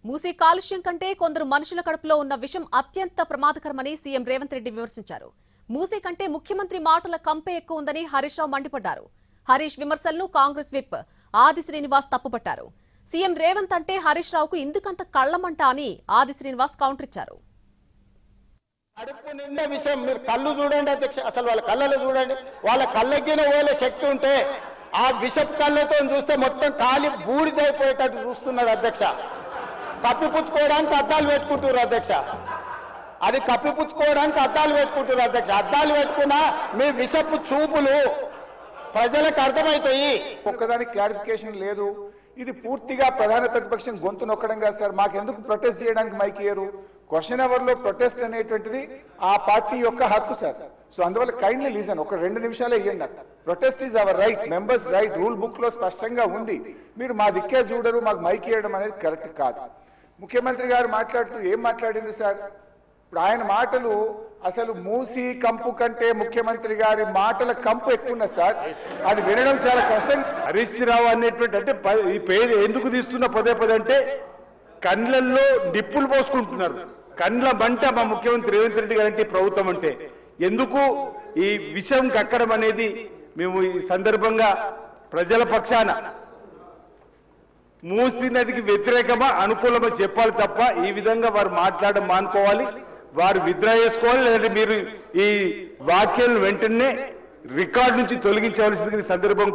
మూసీ కాలుష్యం కంటే కొందరు మనుషుల కడుపులో ఉన్న విషం అత్యంత ప్రమాదకరమని సీఎం రేవంత్ రెడ్డి విమర్శించారు. మూసీ కంటే ముఖ్యమంత్రి మాటల కంపే ఎక్కువ ఉందని హరీష్ రావు మండిపడ్డారు. హరీష్ విమర్శలను కాంగ్రెస్ విప్ ఆది శ్రీనివాస్ తప్పుపట్టారు. సీఎం రేవంత్ అంటే హరీష్ రావుకు ఎందుకంత కళ్లమంట అని ఆది శ్రీనివాస్ కౌంటర్ ఇచ్చారు. కడుపు నిండా విషయం. మీరు కళ్ళు చూడండి అధ్యక్ష, అసలు వాళ్ళ కళ్ళలో చూడండి. వాళ్ళ కళ్ళెక్కిన పోలే శక్తి ఉంటే ఆ విషపు కళ్ళతో చూస్తే మొత్తం కాలి బూడిదైపోయేటట్టు చూస్తున్నాడు అధ్యక్ష. కప్పిపుచ్చుకోవడానికి అద్దాలు పెట్టుకుంటారు అధ్యక్ష. అది కప్పిపుచ్చుకోవడానికి అద్దాలు పెట్టుకుంటారు అధ్యక్ష. అద్దాలు పెట్టుకున్నా మీ విషపు చూపులు ప్రజలకు అర్థమవుతాయి. ఒక్కదానికి క్లారిఫికేషన్ లేదు. ఇది పూర్తిగా ప్రధాన ప్రతిపక్షం గొంతు నొక్కడం కాదు సార్. మాకెందుకు ప్రొటెస్ట్ చేయడానికి మైక్ ఇయ్యరు? క్వశ్చన్ అవర్ లో ప్రొటెస్ట్ అనేటువంటిది ఆ పార్టీ యొక్క హక్కు సార్. సో అందువల్ల కైండ్లీ లీజన్ ఒక 2 నిమిషాలే ఇవ్వండి. Protest is our right, members right, rule book లో స్పష్టంగా ఉంది. మీరు మా దిక్కే చూడరు, మాకు మైక్ ఇవ్వడం అనేది కరెక్ట్ కాదు. ముఖ్యమంత్రి గారు మాట్లాడుతూ ఏం మాట్లాడింది సార్? ఇప్పుడు ఆయన మాటలు అసలు మూసీ కంపు కంటే ముఖ్యమంత్రి గారి మాటల కంపు ఎక్కువ ఉన్నది సార్. అది వినడం చాలా కష్టం. హరీష్ రావు అనేటువంటి అంటే ఈ పేరు ఎందుకు తీస్తున్న పదే పదే అంటే కండ్లల్లో నిప్పులు పోసుకుంటున్నారు. కండ్ల మంట మా ముఖ్యమంత్రి రేవంత్ రెడ్డి గారంటే ప్రభుత్వం అంటే ఎందుకు ఈ విషయం కక్కడం అనేది మేము ఈ సందర్భంగా ప్రజల పక్షాన మూసీ నదికి వ్యతిరేకమా అనుకూలమా చెప్పాలి తప్ప ఈ విధంగా వారు మాట్లాడడం మానుకోవాలి, వారు విత్డ్రా చేసుకోవాలి. లేదంటే మీరు ఈ వాక్యాలను వెంటనే రికార్డు నుంచి తొలగించవలసింది సందర్భం